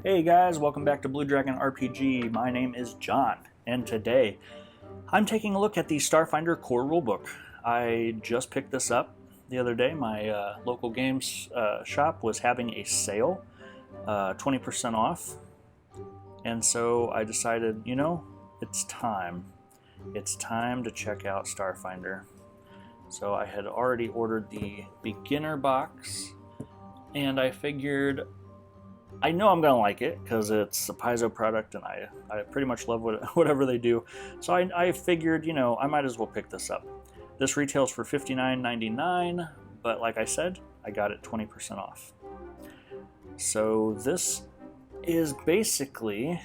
Hey guys, welcome back to Blue Dragon RPG. My name is John, and today I'm taking a look at the Starfinder core rulebook. I just picked this up the other day. My local games shop was having a sale, 20% off, and so I decided, you know, it's time. It's time to check out Starfinder. So I had already ordered the beginner box, and I figured I know I'm going to like it because it's a Paizo product and I pretty much love whatever they do. So I figured, you know, I might as well pick this up. This retails for $59.99, but like I said, I got it 20% off. So this is basically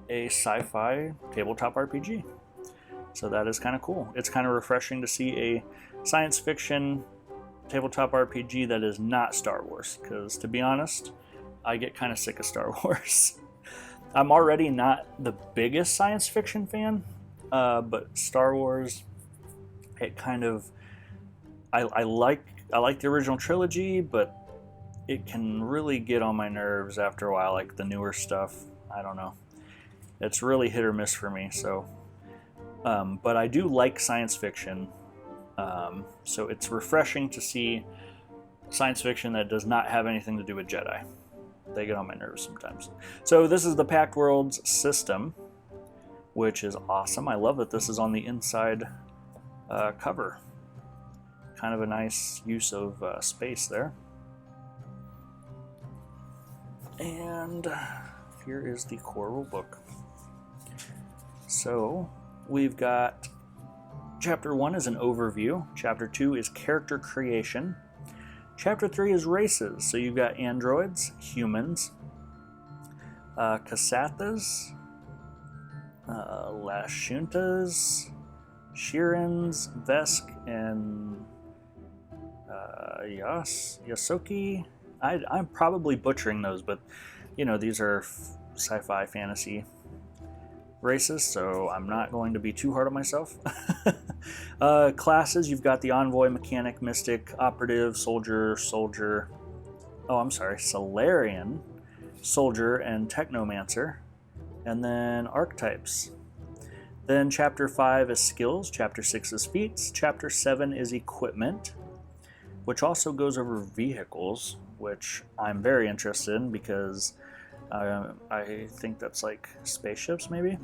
a sci-fi tabletop RPG. So that is kind of cool. It's kind of refreshing to see a science fiction tabletop RPG that is not Star Wars, because to be honest, I get kind of sick of Star Wars. I'm already not the biggest science fiction fan, but Star Wars, it kind of, I like the original trilogy, but it can really get on my nerves after a while, like the newer stuff. I don't know. It's really hit or miss for me. So, but I do like science fiction. So it's refreshing to see science fiction that does not have anything to do with Jedi. They get on my nerves sometimes. So this is the Pact Worlds system, which is awesome. I love that this is on the inside cover. Kind of a nice use of space there. And here is the core rulebook. So we've got Chapter 1 is an overview. Chapter 2 is character creation. Chapter 3 is races. So you've got androids, humans, Kasathas, Lashuntas, Shirins, Vesk, and Yasoki. I'm probably butchering those, but you know, these are sci-fi fantasy races, so I'm not going to be too hard on myself. Classes, you've got the envoy, mechanic, mystic, operative, soldier, Solarian, soldier, and technomancer. And then archetypes. Then chapter 5 is skills, chapter 6 is feats, chapter 7 is equipment, which also goes over vehicles, which I'm very interested in because I think that's like spaceships, maybe.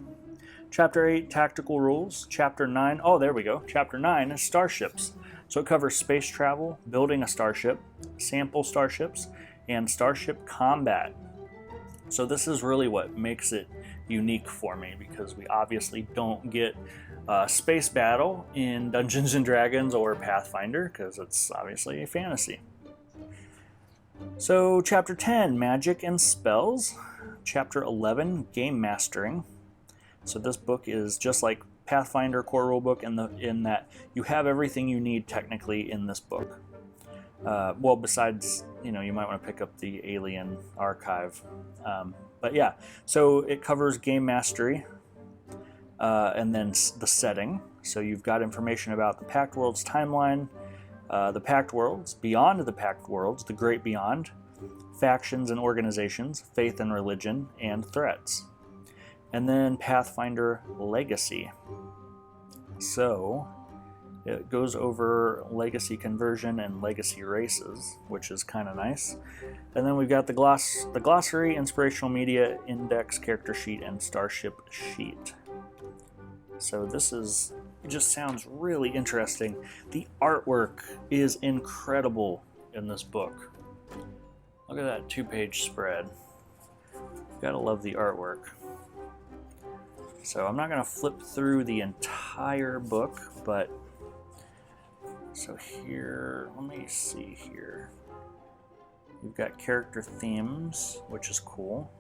Chapter 8, tactical rules. Chapter 9, oh, there we go. Chapter 9 is starships. So it covers space travel, building a starship, sample starships, and starship combat. So this is really what makes it unique for me, because we obviously don't get space battle in Dungeons & Dragons or Pathfinder, because it's obviously a fantasy. So chapter 10, magic and spells. Chapter 11, game mastering. So this book is just like Pathfinder core rulebook in that you have everything you need technically in this book. Well, besides, you know, you might want to pick up the Alien Archive. But yeah, so it covers game mastery and then the setting. So you've got information about the Pact Worlds timeline, the Pact Worlds, beyond the Pact Worlds, the Great Beyond, factions and organizations, faith and religion, and threats. And then Pathfinder Legacy. So it goes over legacy conversion and legacy races, which is kind of nice. And then we've got the glossary, inspirational media, index, character sheet, and starship sheet. So this just sounds really interesting. The artwork is incredible in this book. Look at that 2-page spread. Gotta love the artwork. So I'm not gonna flip through the entire book, but so here, let me see here. You've got character themes, which is cool.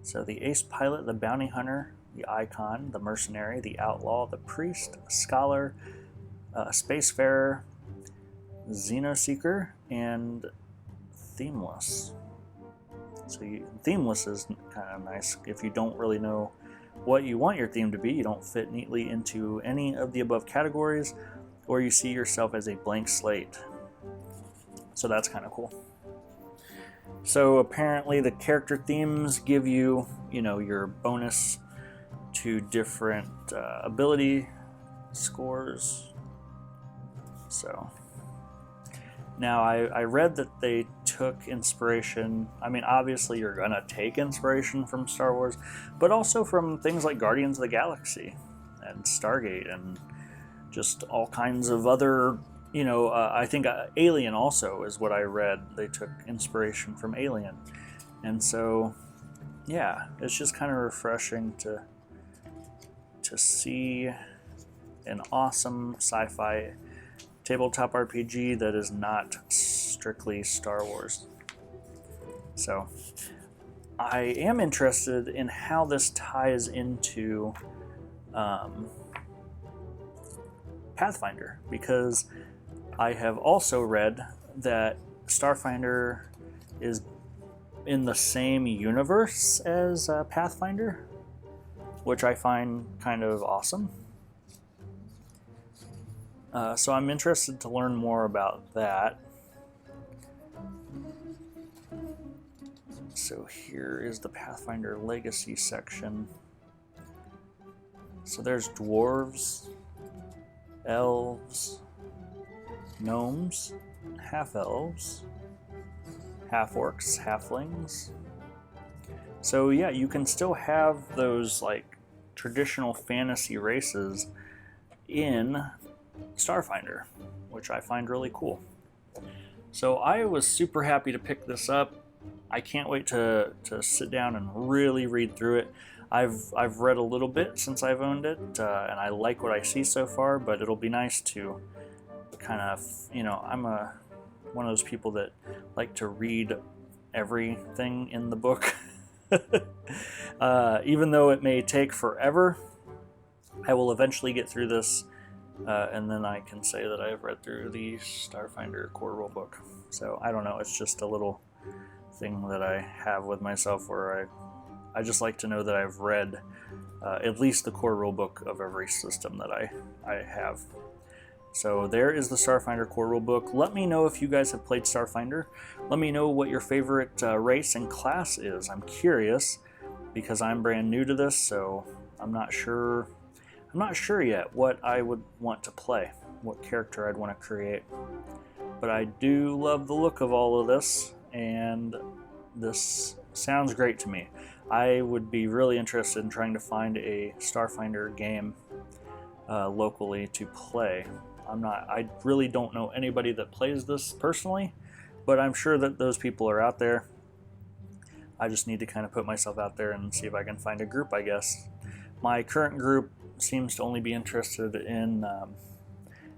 So the ace pilot, the bounty hunter, the icon, the mercenary, the outlaw, the priest, scholar, spacefarer, xenoseeker, and themeless. So themeless is kind of nice if you don't really know what you want your theme to be. You don't fit neatly into any of the above categories, or you see yourself as a blank slate. So that's kind of cool. So apparently the character themes give you, you know, your bonus to different ability scores. So now I read that they took inspiration. I mean, obviously you're gonna take inspiration from Star Wars, but also from things like Guardians of the Galaxy and Stargate and just all kinds of other, you know, I think Alien also is what I read. They took inspiration from Alien. And so, yeah, it's just kind of refreshing to see an awesome sci-fi tabletop RPG that is not strictly Star Wars. So, I am interested in how this ties into Pathfinder, because I have also read that Starfinder is in the same universe as Pathfinder, which I find kind of awesome. So I'm interested to learn more about that. So here is the Pathfinder Legacy section. So there's dwarves, elves, gnomes, half-elves, half-orcs, halflings. So yeah, you can still have those like traditional fantasy races in Starfinder, which I find really cool. So I was super happy to pick this up. I can't wait to sit down and really read through it. I've read a little bit since I've owned it, and I like what I see so far, but it'll be nice to kind of, you know, I'm one of those people that like to read everything in the book. Even though it may take forever, I will eventually get through this, and then I can say that I have read through the Starfinder core rulebook. So I don't know, it's just a little thing that I have with myself where I just like to know that I've read at least the core rulebook of every system that I have. So there is the Starfinder core rulebook. Let me know if you guys have played Starfinder. Let me know what your favorite race and class is. I'm curious because I'm brand new to this, so I'm not sure yet what I would want to play, what character I'd want to create. But I do love the look of all of this, and this sounds great to me. I would be really interested in trying to find a Starfinder game locally to play. I really don't know anybody that plays this personally, but I'm sure that those people are out there. I just need to kind of put myself out there and see if I can find a group, I guess. My current group seems to only be interested in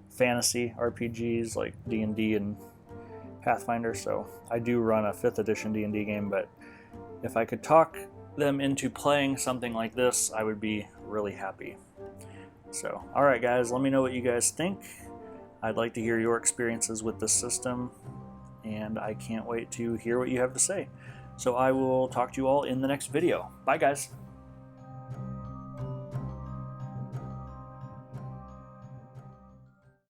fantasy RPGs like D&D and Pathfinder, so I do run a 5th edition D&D game, but if I could talk them into playing something like this, I would be really happy. So, alright guys, let me know what you guys think. I'd like to hear your experiences with this system, and I can't wait to hear what you have to say. So I will talk to you all in the next video. Bye guys!